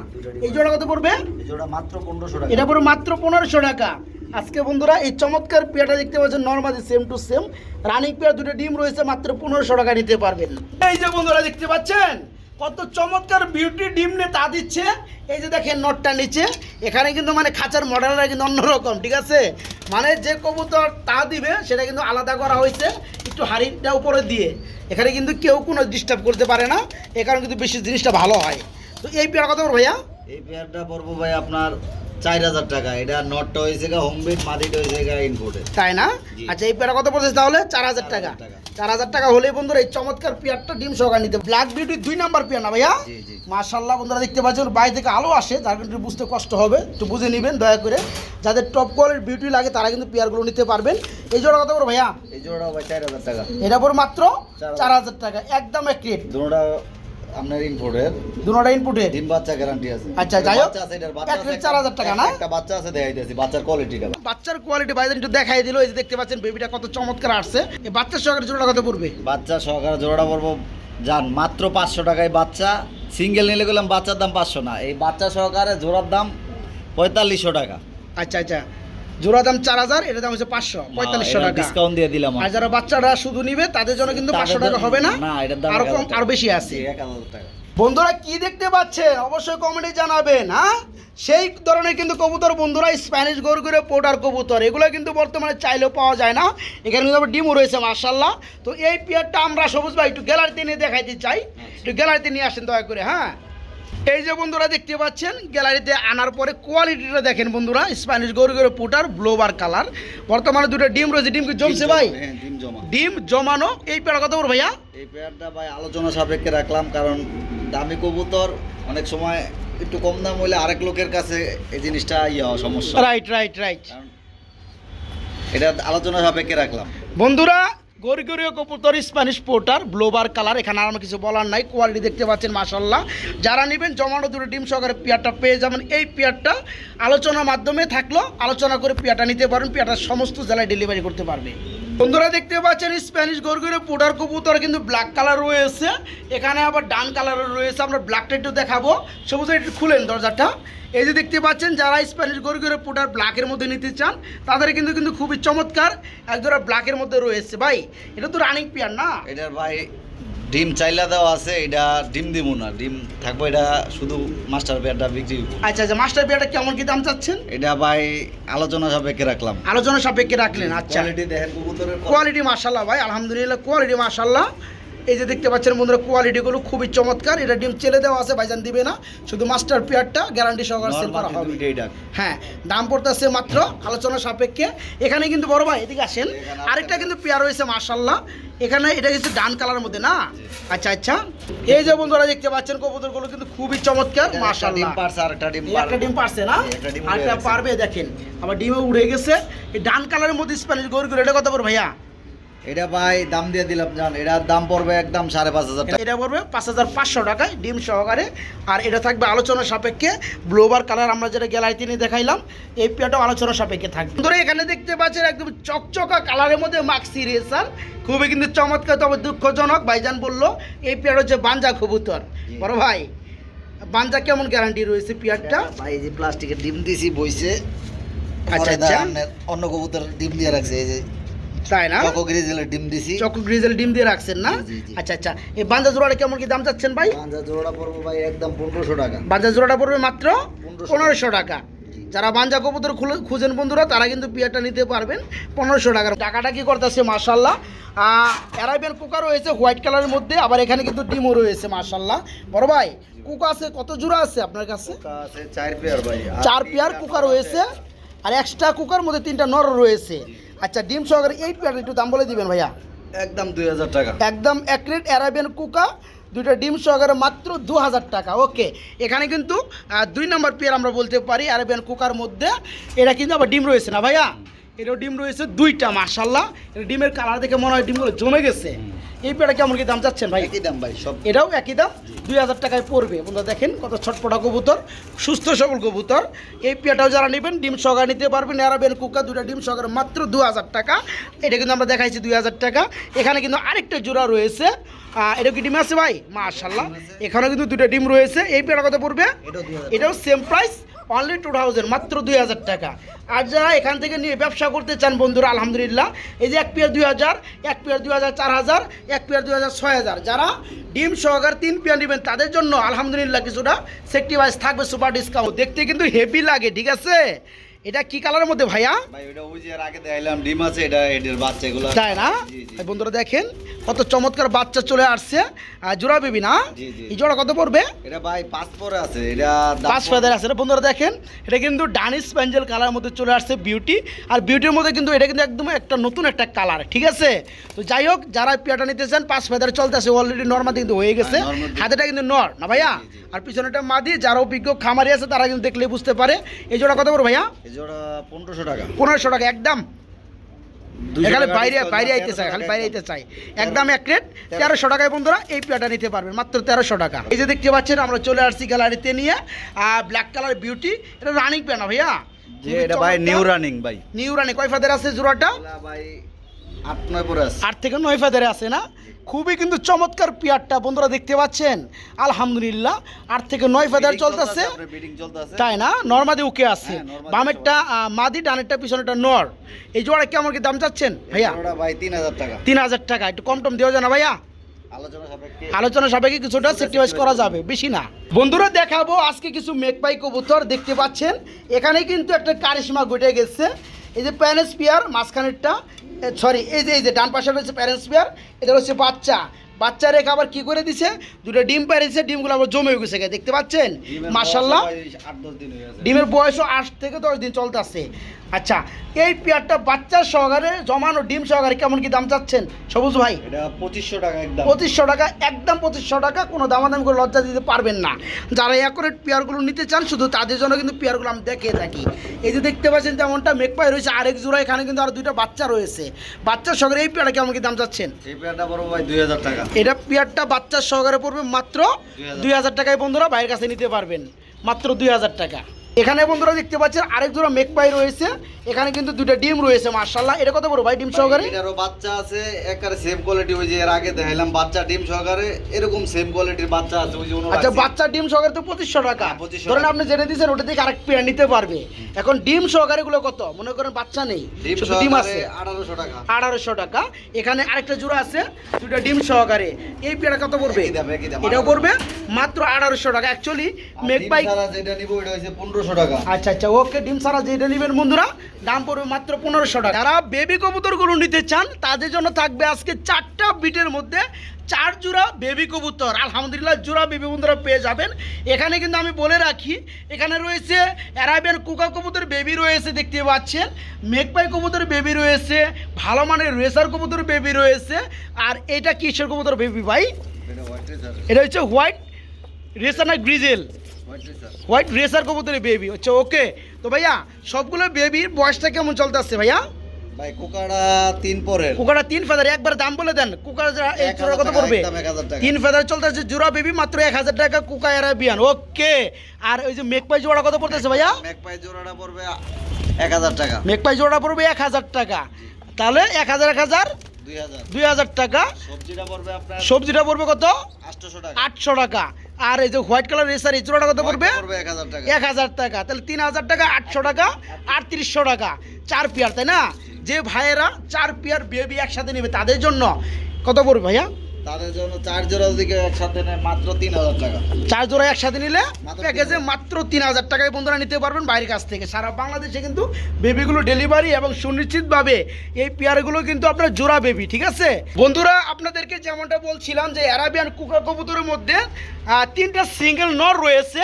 এই জোড়া কত পড়বে? এই জোড়া মাত্র 1500 টাকা। এটা পড়বে মাত্র 1500 টাকা। আজকে বন্ধুরা এই চমৎকার পেয়ারটা দেখতে পাচ্ছেন, normally same to same running pair, দুটো ডিম রয়েছে, মাত্র 1500 টাকা নিতে পারবেন। এই যে বন্ধুরা দেখতে পাচ্ছেন কত চমৎকার বিউটি ডিম নিয়ে তা দিচ্ছে। এই যে দেখেন নটটা নিচে, এখানে কিন্তু মানে খাঁচার মডেলটা কিন্তু অন্যরকম, ঠিক আছে? মানে যে কবুতর তা দিবে সেটা কিন্তু আলাদা করা হয়েছে একটু হাড়িটা উপরে দিয়ে, এখানে কিন্তু কেউ কোনো ডিস্টার্ব করতে পারে না, এ কারণে কিন্তু বেশি জিনিসটা ভালো হয়। তো এই পেয়ার কত বড় ভাইয়া? এই পেয়ারটা পড়বো ভাই আপনার 4000 টাকা। এটা নটটা হয়েছে গা হোমমেড, মাদিটা হয়েছে গা ইনপোর্টেড। তাই না? জি। আচ্ছা এই পেয়ারটা কত পড়ছে তাহলে? 4000 টাকা। 4000 টাকা হলে বন্ধুরা এই চমৎকার পেয়ারটা ডিম সহকারে নিতে। ব্ল্যাক বিউটি 2 নাম্বার পেয়ার না ভাইয়া? জি জি। মাশাআল্লাহ বন্ধুরা দেখতে পাচ্ছেন বাইরে থেকে আলো আসে, যার কিন্তু বুঝতে কষ্ট হবে, একটু বুঝে নেবেন দয়া করে। যাদের টপ কোয়ালিটির বিউটি লাগে তারা কিন্তু পেয়ারগুলো নিতে পারবেন। এই জোড়া কত বড় ভাইয়া? এই জোড়াও ভাই 4000 টাকা। এটা পড়ে মাত্র 4000 টাকা, একদম অ্যাক্রেট। দুটোটা আপনার ইনপোর্টেড, দুটোটা ইনপুটে। ডিম বাচ্চা গ্যারান্টি আছে। আচ্ছা যাই হোক, বাচ্চা আছে, এটার বাচ্চা আছে, 4000 টাকা না? একটা বাচ্চা আছে, দেখাইতেছি বাচ্চার কোয়ালিটিটা। বাচ্চার কোয়ালিটি বাইরে একটু দেখাই দিল। এই যে দেখতে পাচ্ছেন বেবিটা কত চমৎকার আসছে। এই বাচ্চার সহকারে জোড়া কত পড়বে? বাচ্চা সহকারে জোড়াটা পড়বো জান মাত্র 500 টাকায়। বাচ্চা সিঙ্গেল নিলে গেলাম বাচ্চার দাম 500 না, এই বাচ্চা সহকারে জোড়ার দাম 4500 টাকা। আচ্ছা আচ্ছা, জোড়া দাম 4000, এটা দাম হচ্ছে 500, 4500 টাকা ডিসকাউন্ট দিয়ে দিলাম। আর যারা বাচ্চারা শুধু নিবে তাদের জন্য কিন্তু 500 টাকা হবে না, না এটার দাম আরো কম, আরো বেশি আছে। 1000 টাকা। বন্ধুরা কি দেখতে পাচ্ছেন অবশ্যই কমেন্টে জানাবেন। হ্যাঁ, সেই ধরনের কিন্তু কবুতর বন্ধুরা, স্প্যানিশ গরগুরে পোটার কবুতর, এগুলো কিন্তু বর্তমানে চাইলেও পাওয়া যায় না। এখানে কিন্তু আবার ডিমও রয়েছে মাশাআল্লাহ। তো এই পেয়ারটা আমরা সবুজ ভাই একটু গ্যালারিতে নিয়ে দেখাইতে চাই, একটু গ্যালারিতে নিয়ে আসেন দয়া করে। হ্যাঁ, এই যে বন্ধুরা দেখতে পাচ্ছেন গ্যালারিতে আনার পরে কোয়ালিটিটা দেখেন বন্ধুরা, স্প্যানিশ গরগুরে পোটার ব্লোবার কালার, বর্তমানে দুটো ডিম রয়েছে। ডিম কি জমছে ভাই? হ্যাঁ ডিম জমা। ডিম জমানো। এই পেয়ার কত বড় ভাইয়া? এই পেয়ারটা ভাই আলোচনা সাপেক্ষে রাখলাম, কারণ দামি কবুতর অনেক সময় একটু কম দাম হইলে আরেক লোকের কাছে এই জিনিসটা সমস্যা। রাইট রাইট রাইট, কারণ এটা আলোচনা সাপেক্ষে রাখলাম। বন্ধুরা গরগরীয় কবুতর স্প্যানিশ পোর্টার ব্লোবার কালার, এখানে আর আমার কিছু বলার নাই। কোয়ালিটি দেখতে পাচ্ছেন মাশাআল্লাহ। যারা নেবেন জমানো দুটো ডিম সহকারে পেয়ারটা পেয়ে যাবেন। এই পেয়ারটা আলোচনার মাধ্যমে থাকলো, আলোচনা করে পেয়ারটা নিতে পারেন, পেয়ারটা সমস্ত জেলায় ডেলিভারি করতে পারবে। বন্ধুরা দেখতে পাচ্ছেন স্প্যানিশ গরগরীয় পোর্টার কবুতর কিন্তু ব্ল্যাক কালার রয়েছে, এখানে আবার ডান কালারও রয়েছে। আমরা ব্ল্যাকটা একটু দেখাবো, সবুজ একটু খুলেন দরজাটা। এই যে দেখতে পাচ্ছেন যারা স্প্যানিশ গরগরীয় পোটার ব্ল্যাকের মধ্যে নিতে চান তাদের কিন্তু খুবই চমৎকার একজোড়া ব্ল্যাকের মধ্যে রয়েছে। ভাই এটা তো রানিং পেয়ার না? এটার ভাই ডিম চাইলা দেওয়া আছে, এটা ডিম দিব না, ডিম থাকবো, এটা শুধু মাস্টার পেয়ারটা বিক্রি করব। আচ্ছা আচ্ছা, মাস্টার পেয়ারটা কেমন কি দাম চাচ্ছেন? এটা ভাই আলোচনা সাপেক্ষে রাখলাম। আলোচনা সাপেক্ষে রাখলেন। আচ্ছা, কোয়ালিটি দেখেন কবুতরের কোয়ালিটি মাশাআল্লাহ ভাই, আলহামদুলিল্লাহ কোয়ালিটি মাশাআল্লাহ। এই যে দেখতে পাচ্ছেন বন্ধুরা কোয়ালিটিগুলো খুবই চমৎকার। এটা ডিম চেলে দেওয়া আছে, ভাইজান দিবে না, শুধু মাস্টার পেয়ারটা গ্যারান্টি সহকারে সেল করা হবে। হ্যাঁ, দাম পড়তেছে মাত্র আলোচনা সাপেক্ষে। এখানে কিন্তু বড় ভাই এদিকে আসেন, আরেকটা কিন্তু পেয়ার রয়েছে মাশাআল্লাহ, এখানে এটা কিন্তু ডান কালারের মধ্যে না? আচ্ছা আচ্ছা, এই যে বন্ধুরা দেখতে পাচ্ছেন কবুতরগুলো কিন্তু খুবই চমৎকার মাশাআল্লাহ। ডিম পারছে, আরেকটা ডিম একটা ডিম পারছে না, আরেকটা পারবে দেখেন, আবার ডিমে উড়ে গেছে। এই ডান কালারের মধ্যে স্প্যানিশ গরুগুলো, এটা কত পড়বে ভাইয়া? এটা ভাই দাম দিয়ে দিলাম জান, এটার দাম পড়বে একদম 5500 টাকা। এটা পড়বে 5500 টাকায় ডিম সহকারে। আর এটা থাকবে আলোচনা সাপেক্ষে ব্লোবার কালার, আমরা যেটা গ্যালারিতে নিয়ে দেখাইলাম, এই পেয়ারটাও আলোচনা সাপেক্ষে থাকবে। ধরে এখানে দেখতে পাচ্ছেন একদম চকচকা কালারের মধ্যে মাক্সি রেসার, খুবই কিন্তু চমৎকার। তবে দুঃখজনক, ভাইজান বললো এই পেয়ার হচ্ছে বাঞ্জা কবুতর। বড় ভাই বাঞ্জা কেমন গ্যারান্টি রয়েছে পেয়ারটা? ভাই এই যে প্লাস্টিকের ডিম দিছি বইছে। আচ্ছা আচ্ছা, অন্য কবুতর ডিম দিয়ে রাখছে, এই যে তাই না? চকো গ্রিজেলের ডিম দিছি। চকো গ্রিজেল ডিম দিয়ে রাখছেন না? জি, জি। আচ্ছা আচ্ছা, এই বাঞ্জা জোড়াটা কেমন কি দাম চাচ্ছেন ভাই? পাঁচা জোড়া পড়বো ভাই একদম 1500 টাকা। বাঞ্জা জোড়াটা পড়বে মাত্র 1500 টাকা। জি। যারা বাঞ্জা কবুতর খুঁজেন বন্ধুরা তারা কিন্তু পেয়ারটা নিতে পারবেন 1500 টাকার। টাকাটা কি করতেছে মাশাআল্লাহ। অ্যারাবিয়ান কুকা রয়েছে হোয়াইট কালারের মধ্যে, আবার এখানে কিন্তু ডিমও রয়েছে মাশাআল্লাহ। বড় ভাই কুকা আছে কত জোড়া আছে আপনার কাছে? কুকা আছে 4 পেয়ার ভাই। 4 পেয়ার কুকা রয়েছে, আর এক্সট্রা কুকার মধ্যে 3টা নর রয়েছে। আচ্ছা, ডিম সহকারে এই পেয়ার একটু দাম বলে দিবেন ভাইয়া। একদম 2000 টাকা। একদম অ্যাক্রেট অ্যারাবিয়ান কুকা, দুইটা ডিম সহকারে মাত্র 2000 টাকা। ওকে, এখানে কিন্তু 2 নম্বর পেয়ার আমরা বলতে পারি অ্যারাবিয়ান কুকার মধ্যে, এটা কিন্তু আবার ডিম রয়েছে না ভাইয়া? এটাও ডিম রয়েছে দুইটা মাশাল্লাহ। এটা ডিমের কালার দেখে মনে হয় ডিমগুলো জমে গেছে। এই পেয়ারটা কেমন কি দাম চাচ্ছেন ভাই? একই দাম ভাই সব। এটাও একই দাম 2000 টাকায় পড়বে। বন্ধুরা দেখেন কত ছটপটা কবুতর, সুস্থ সবল কবুতর। এই পেয়ারটাও যারা নেবেন ডিম সহকারে নিতে পারবেন। আরাবিয়ান কুকা দুটা ডিম সহকারে মাত্র 2000 টাকা। এটা কিন্তু আমরা দেখাইছি 2000 টাকা। এখানে কিন্তু আরেকটা জোড়া রয়েছে। এটা কি ডিম আছে ভাই? মাশাল্লাহ, এখানেও কিন্তু দুটো ডিম রয়েছে। এই পেয়ারটা কত পড়বে? এটাও সেম প্রাইস, অনলি 2000, মাত্র 2000 টাকা। আর যারা এখান থেকে নিয়ে ব্যবসা করতে চান বন্ধুরা, আলহামদুলিল্লাহ, এই যে এক পেয়ার 2000, এক পেয়ার 2000 4000, এক পেয়ার 2000 6000, যারা ডিম সহকার 3 পেয়ার নেবেন তাদের জন্য আলহামদুলিল্লাহ কিছুটা সেফটি ওয়াইজ থাকবে সুপার ডিসকাউন্ট। দেখতে কিন্তু হেভি লাগে, ঠিক আছে? এটা কি কালারের মধ্যে ভাইয়া? ভাই ওটা ওই যে এর আগে দেখাইলাম ডিম আছে, এটা এদের বাচ্চা এগুলো তাই না? এই বন্ধুরা দেখেন কত চমৎকার বাচ্চা চলে আসছে। জোড়া বেবি না? জি, জি। এই জোড়া কত পড়বে? এটা ভাই 5 পরে আছে, এটা 5 ফেদার আছে। বন্ধুরা দেখেন এটা কিন্তু ডানিশ প্যাঞ্জেল কালার মধ্যে চলে আসছে বিউটি। আর বিউটির মধ্যে কিন্তু এটা কিন্তু একদম একটা নতুন একটা কালার, ঠিক আছে? তো যাই হোক, যারা পেয়ারটা নিতে চান 5 ফেদার চলতে আছে, অলরেডি নর্মাল কিন্তু হয়ে গেছে। হাতেটা কিন্তু নর না ভাইয়া? আর পিছনেটা মাদি। যারা অভিজ্ঞ খামারি আছে তারা কিন্তু দেখলে বুঝতে পারে। এই জোড়া কত পড়বে ভাইয়া? এই জোড়া 1500 টাকা। 1500 টাকা একদম। 200 এখানে টাকা বাইরে discount, বাইরে আইতে 1300 চাই, খালি টাকা বাইরে একদম। আইতে চাই। একদম এক রেট 1300 টাকায় বন্ধুরা এই পেয়ারটা নিতে পারবেন, মাত্র 1300 টাকা। এই যে দেখতে পাচ্ছেন আমরা চলে আসছি গ্যালারিতে নিয়ে ব্ল্যাক কালার বিউটি। এটা রানিং পেয়ার না ভাইয়া? জি, এটা ভাই নিউ রানিং ভাই। New running. কয় ফেদার আছে জোড়াটা? এগুলা ভাই 8-9 পরে আছে। 8 থেকে 9 ফেদারে আছে না? খুবই কিন্তু চমৎকার পেয়ারটা বন্ধুরা দেখতে পাচ্ছেন। আলহামদুলিল্লাহ 8 থেকে 9 ফেদার চলতেছে, ব্রিডিং চলতেছে। তাই না? নরমাদি ওকে আছে। হ্যাঁ, নরমাদি বামেরটা মাদি, ডানেরটা পিছনেরটা নর। এই জোড়া কেমন কি দাম চাচ্ছেন ভাইয়া? ওটা ভাই 3000 টাকা। 3000 টাকা। একটু কম টম দেওয়া যায় না ভাইয়া? আলোচনা সাপেক্ষে আলোচনা সাপেক্ষে কিছুটা সেক্টিভাইজ করা যাবে, বেশি না। বন্ধুরা দেখাবো আজকে কিছু মেকপাই কবুতর। দেখতে পাচ্ছেন এখানে কিন্তু একটা কারিশমা ঘটে গেছে। এই যে প্যারেন্টস পেয়ার মাঝখানেরটা, সরি এই যে ডান পাশে রয়েছে প্যারেন্টস পেয়ার, এটা হচ্ছে বাচ্চা। বাচ্চা রেখে আবার কি করে দিছে, দুটো ডিম পাইছে, ডিমগুলো আবার জমে গেছে, দেখতে পাচ্ছেন মাশাল্লাহ। 8-10 দিন হয়ে গেছে। ডিমের বয়সও 8 থেকে 10 দিন চলতেছে। আচ্ছা, এই পেয়ারটা বাচ্চার সহকারে জমানো ডিম সহকারে কেমন কি দাম চাচ্ছেন সবুজ ভাই? এটা 2500 টাকা একদম। 2500 টাকা একদম, 2500 টাকা। কোনো দামাদামি করে লজ্জা দিতে পারবেন না। যারা অ্যাকুরেট পেয়ারগুলো নিতে চান শুধু তাদের জন্য কিন্তু পেয়ারগুলো আমি দেখিয়ে থাকি। এই যে দেখতে পাচ্ছেন যেমনটা মেকপাই রয়েছে আরেক জোড়া, এখানে কিন্তু আরও 2টা বাচ্চা রয়েছে। বাচ্চার সহকারে এই পেয়ারটা কেমন কি দাম চাচ্ছেন? এই পেয়ারটা বড় ভাই 2000 টাকা। এটা পেয়ারটা বাচ্চার সহকারে পড়বে মাত্র 2000 টাকায় বন্ধুরা বাইরের কাছে নিতে পারবেন, মাত্র 2000 টাকা। এখানে বন্ধুরা দেখতে পাচ্ছেন আরেক জোড়া মেকপাই রয়েছে। এখানে কিন্তু 2টা ডিম রয়েছে মাশাআল্লাহ। এটা কত বড় ভাই ডিম সহকারে? এটারও বাচ্চা আছে, একেবারে সেম কোয়ালিটি। ওই যে এর আগে দেখাইলাম বাচ্চা ডিম সহকারে, এরকম সেম কোয়ালিটির বাচ্চা আছে। ওই যে আচ্ছা, বাচ্চা ডিম সহকারে তো 2500 টাকা। 2500 ধরেন আপনি জেনে দিয়েছেন ওটা থেকে আরেক পেয়ার নিতে পারবে। এখন ডিম সহকারে গুলো কত? মনে করেন বাচ্চা নেই, শুধু ডিম আছে, 1800 টাকা। 1800 টাকা। এখানে আরেকটা জোড়া আছে 2টা ডিম সহকারে। এই পেয়ারটা কত পড়বে? একই দাম। এটাও পড়বে মাত্র 1800 টাকা। অ্যাকচুয়ালি মেকপাই, যেটা নিব এটা হচ্ছে 1500 টাকা। আচ্ছা আচ্ছা, ওকে। ডিম সারা যেটা নেবেন বন্ধুরা দাম পড়বে মাত্র 1500 টাকা। যারা বেবি কবুতরগুলো নিতে চান তাদের জন্য থাকবে আজকে 4টা বিটের মধ্যে 4 জোড়া বেবি কবুতর। আলহামদুলিল্লাহ জোড়া বেবি বন্ধুরা পেয়ে যাবেন। এখানে কিন্তু আমি বলে রাখি, এখানে রয়েছে অ্যারাবিয়ান কোকা কবুতর বেবি রয়েছে, দেখতে পাচ্ছেন মেকপাই কবুতর বেবি রয়েছে, ভালো মানের রেসার কবুতর বেবি রয়েছে। আর এটা কিসের কবুতর বেবি ভাই? এটা হোয়াইট রেসার। এটা হচ্ছে হোয়াইট রেসার না grizzle? White racer. White racer কবুতরের বেবি হচ্ছে, ওকে। তো ভাইয়া সবগুলো বেবির বয়সটা কেমন চলতে আসছে ভাইয়া? ভাই কোকাটা 3 পরের। কুকাটা 3 ফেদার। একবার দাম বলে দেন। কুকার এই জোড়া কত পড়বে? 1000 টাকা। 3 ফেদার চলতে আসছে জোড়া বেবি মাত্র 1000 টাকা, কুকা অ্যারাবিয়ান, ওকে। আর ওই যে মেকপাই জোড়া কত পড়তেছে ভাইয়া? ম্যাকপাই জোড়াটা পড়বে 1000 টাকা। মেকপাই জোড়া পড়বে 1000 টাকা। তাহলে 1000 1000 2000। 2000 টাকা। সবজিটা পড়বে আপনার সবজিটা পড়বে কত? 800 টাকা। 800 টাকা। আর এই যে হোয়াইট কালার রেসার এই জোড়াটা কত পড়বে? পড়বে 1000 টাকা। 1000 টাকা। তাহলে 3000 টাকা, 800 টাকা, 3800 টাকা। 4 পেয়ার, তাই না? যে ভাইয়েরা 4 পেয়ার বেবি একসাথে নেবে তাদের জন্য কত পড়বে ভাইয়া? তাদের জন্য 4 জোড়া দিকে একসাথে নেয় মাত্র 3000 টাকা। 4 জোড়া একসাথে নিলে মাত্র প্যাকেজে মাত্র 3000 টাকায় বন্ধুরা নিতে পারবেন বাইরের কাছ থেকে। সারা বাংলাদেশে কিন্তু বেবিগুলো ডেলিভারি এবং সুনিশ্চিতভাবে এই পেয়ারগুলো কিন্তু আপনার জোড়া বেবি, ঠিক আছে বন্ধুরা? আপনাদেরকে যেমনটা বলছিলাম যে অ্যারাবিয়ান কুকা কবুতরের মধ্যে 3টা সিঙ্গেল নর রয়েছে।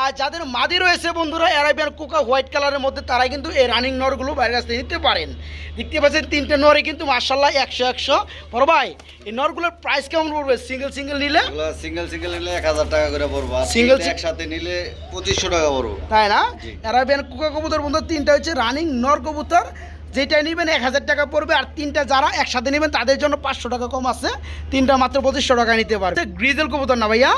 আর যাদের মাদি রয়েছে বন্ধুরা অ্যারাবিয়ান কুকা হোয়াইট কালারের মধ্যে, তারাই কিন্তু এই রানিং নরগুলো বাইরের কাছ থেকে নিতে পারেন। দেখতে পাচ্ছেন 3টে নরে কিন্তু মাশাআল্লাহ 100 বড় ভাই। এই নরগুলোর প্রাইস কেমন পড়বে সিঙ্গেল সিঙ্গেল নিলে? সিঙ্গেল নিলে 1000 টাকা করে পড়বে। আর Single একসাথে নিলে 2500 টাকা পড়বে। তাই না? জি। অ্যারাবিয়ান কুকা কবুতর বন্ধু 3টা হচ্ছে রানিং নর কবুতর। যেটাই নেবেন 1000 টাকা পড়বে, আর তিনটা যারা একসাথে নেবেন তাদের জন্য 500 টাকা কম আছে, তিনটা মাত্র 2500 টাকা নিতে পারবে। গ্রিজেল কবুতর না ভাইয়া,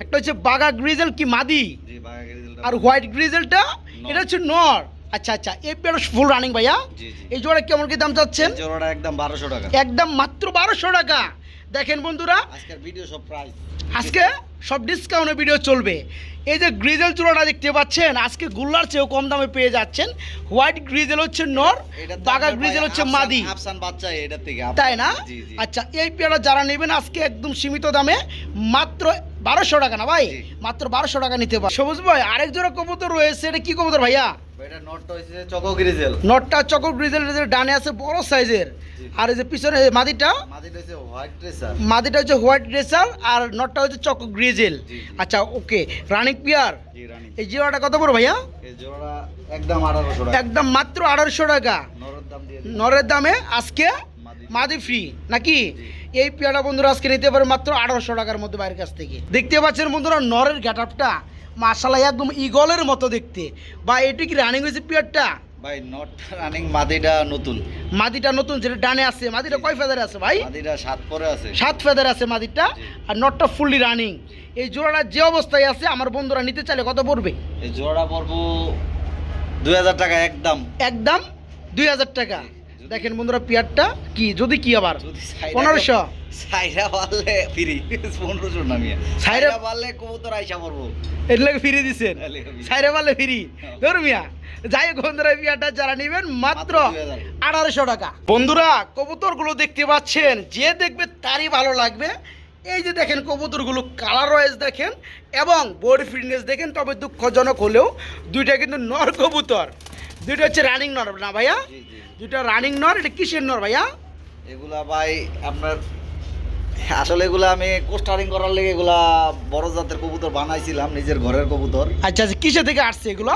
একটা হচ্ছে বাগা গ্রিজেল কি মাদি, জি বাঘা গ্রিজেলটা আর হোয়াইট গ্রিজেলটা এটা হচ্ছে নর। আচ্ছা আচ্ছা, এই পেয়ার ফুল রানিং ভাইয়া। জি জি এই জোড়া কেমন কি দাম চাচ্ছেন? এই জোড়াটা একদম 1200 টাকা, একদম মাত্র 1200 টাকা। দেখেন বন্ধুরা, আজকের ভিডিও সব প্রাইস, আজকে সব ডিসকাউন্টে ভিডিও চলবে। এই যে গ্রিজেল চূড়াটা দেখতে পাচ্ছেন, আজকে গুল্লার চেয়েও কম দামে পেয়ে যাচ্ছেন। হোয়াইট গ্রিজেল হচ্ছে নর, বাগা গ্রিজেল হচ্ছে মাদি, আফসান বাচ্চা এটা থেকে তাই না? জি জি আচ্ছা, এই পেয়ারা যারা নেবেন আজকে একদম সীমিত দামে মাত্র 1200 টাকা না ভাই, জি। মাত্র 1200 টাকা নিতে পারে। সবুজ ভাই, আরেক জোড়া কবুতর রয়েছে, এটা কি কবুতর ভাইয়া? এটা নটটা হইছে চকো গ্রিজেল, নটটা চকো গ্রিজেল, ডানে আছে বড় সাইজের, জি। আর এই যে পিছনে মাদিটা, মাদিটা হইছে হোয়াইট ড্রেসার, মাদিটা হচ্ছে হোয়াইট ড্রেসার, আর নটটা হচ্ছে চকো গ্রিজেল। জি, জি। আচ্ছা ওকে, রানিক পিয়ার। জি রানী। এই জোড়াটা কত পড়ো ভাইয়া? এই জোড়া একদম 1800 টাকা, একদম মাত্র 1800 টাকা। নরদ দাম দিয়ে দিন। নরের দামে আজকে মাদি। মাদি ফ্রি নাকি? জি। এই পেয়ারা বন্ধুরা আজকে নিতে পারে মাত্র 1800 টাকার মধ্যে বাইরের কাছ থেকে। দেখতে পাচ্ছেন বন্ধুরা নরের গেটআপটা মাশাআল্লাহ একদম ঈগলের মতো দেখতে। বা এটি কি রানিং হয়েছে পেয়ারটা? ভাই নট রানিং, মাদিটা নতুন, মাদিটা নতুন, যেটা ডানে আছে। মাদিটা কয় ফেদারে আছে ভাই? মাদিটা 7 পরে আছে। 7 ফেদার আছে মাদিটা, জি। আর নটটা ফুললি রানিং। এই জোড়াটা যে অবস্থায় আছে আমার বন্ধুরা নিতে চাইলে কত পড়বে? এই জোড়া পড়বো 2000 টাকা একদম, একদম 2000 টাকা। জি। দেখেন বন্ধুরা পেয়ারটা কি, যদি কি আবার যদি সাইরা 1500 সাইরা পারলে ফ্রি 1500 না মিয়া, সাইরা সাইরা পারলে কবুতর আইসা পড়বো। এর লাগে ফ্রি দিচ্ছেন, এর লাগে free। সাইরে পারলে ফ্রি ধর্মিয়া। যাই হোক বন্ধুরা, এই পেয়ারটা যারা নেবেন মাত্র 2000 1800 টাকা। বন্ধুরা কবুতরগুলো দেখতে পাচ্ছেন, যে দেখবে তারই ভালো লাগবে। এই যে দেখেন কবুতরগুলো কালার ওয়াইজ দেখেন এবং বডি ফিটনেস দেখেন। তবে দুঃখজনক হলেও দুইটা কিন্তু নর কবুতর, দুইটা হচ্ছে রানিং নর না ভাইয়া? জি জি। দুইটা রানিং নর। এটা কিসের নর ভাইয়া? এগুলা ভাই আপনার আসলে এগুলা আমি কোস্টারিং করার লেগে এগুলা বড় জাতের কবুতর বানাইছিলাম, নিজের ঘরের কবুতর। আচ্ছা আচ্ছা, কিসে থেকে আসছে এগুলো?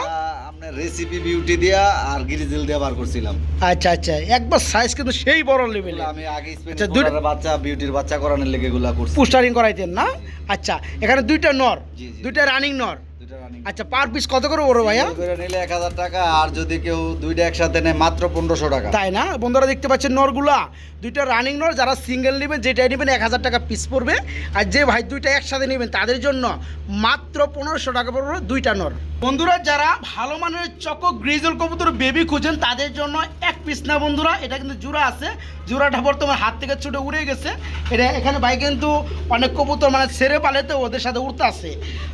আপনার রেসিপি বিউটি দিয়া আর গ্রিজেল দিয়া বার করছিলাম। আচ্ছা আচ্ছা, একবার সাইজ কিন্তু সেই বড় লেভেলে। এগুলা আমি আগে স্পেন আচ্ছা, দুটো- বাচ্চা বিউটির বাচ্চা করানোর লেগে এগুলা করছি। পুস্টারিং করাইতেন না? আচ্ছা, এখানে দুইটা নর, জি, জি। দুইটা রানিং নর। দুইটা রানিং। আচ্ছা, পার পিস কত করে বড় ভাইয়া? সিঙ্গেল করে নিলে 1000 টাকা, আর যদি কেউ দুইটা একসাথে নেয় মাত্র 1500 টাকা। তাই না বন্ধুরা, দেখতে পাচ্ছেন নরগুলা দুইটা রানিং নর। যারা সিঙ্গেল নেবেন, যেটাই নেবেন 1000 টাকা পিস পড়বে। আর যে ভাই দুইটা একসাথে নেবেন তাদের জন্য মাত্র 1500 টাকা পড়বে দুইটা নর। বন্ধুরা যারা ভালো মানের চকো গ্রিজেল কবুতর বেবি খুঁজেন তাদের জন্য এক পিস না বন্ধুরা, এটা কিন্তু জোড়া আছে। জোড়াটা বর্তমানে হাত থেকে ছুটে উড়ে গেছে। এটা এখানে ভাই কিন্তু অনেক কবুতর মানে ছেড়ে পালে, তো ওদের সাথে উড়তে আসে।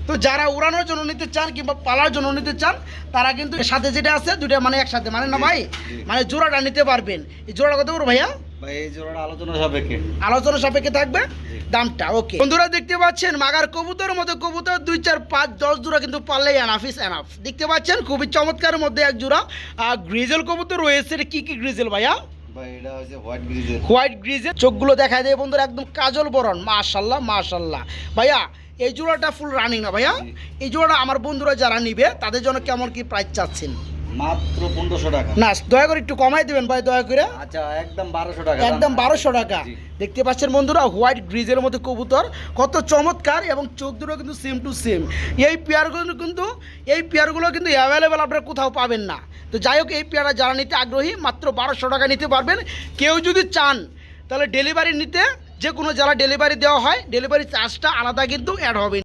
তো যারা উড়ানোর জন্য নিতে চান কিংবা পালার জন্য নিতে চান, তারা কিন্তু এর সাথে যেটা আছে দুইটা মানে একসাথে মানে না ভাই, জি। মানে জোড়াটা নিতে পারবেন। এই জোড়া কত বড় ভাইয়া? ভাই এই জোড়াটা আলোচনা সাপেক্ষে। আলোচনা সাপেক্ষে থাকবে জি। দামটা। ওকে বন্ধুরা দেখতে পাচ্ছেন মাগার কবুতরের মতো কবুতর 2 4 5 10 জোড়া কিন্তু পারলেই এনাফ ইস এনাফ। দেখতে পাচ্ছেন খুবই চমৎকার মধ্যে এক জোড়া আর গ্রিজেল কবুতর রয়েছে। এটা কি কি গ্রিজেল ভাইয়া? ভাই এটা হচ্ছে হোয়াইট গ্রিজেল। হোয়াইট গ্রিজেল, চোখগুলো দেখায় দেয় বন্ধুরা একদম কাজল বরণ। মাশাল্লাহ মাশাল্লাহ ভাইয়া। এই জোড়াটা ফুল রানিং না ভাইয়া? জি। এই জোড়াটা আমার বন্ধুরা যারা নিবে তাদের জন্য কেমন কি প্রাইস চাচ্ছেন? মাত্র 1500 টাকা। না দয়া করে একটু কমাই দেবেন ভাই, দয়া করে। আচ্ছা একদম 1200 টাকা। একদম 1200 টাকা। জি। দেখতে পাচ্ছেন বন্ধুরা হোয়াইট গ্রিজের মধ্যে কবুতর কত চমৎকার, এবং চোখ দুটো কিন্তু সেম টু সেম। এই পেয়ারগুলো কিন্তু অ্যাভেলেবেল আপনারা কোথাও পাবেন না। তো যাই হোক, এই পেয়ারা যারা নিতে আগ্রহী মাত্র 1200 টাকা নিতে পারবেন। কেউ যদি চান তাহলে ডেলিভারি নিতে, যে কোনো যারা ডেলিভারি দেওয়া হয় ডেলিভারি চার্জটা আলাদা কিন্তু অ্যাড হবে।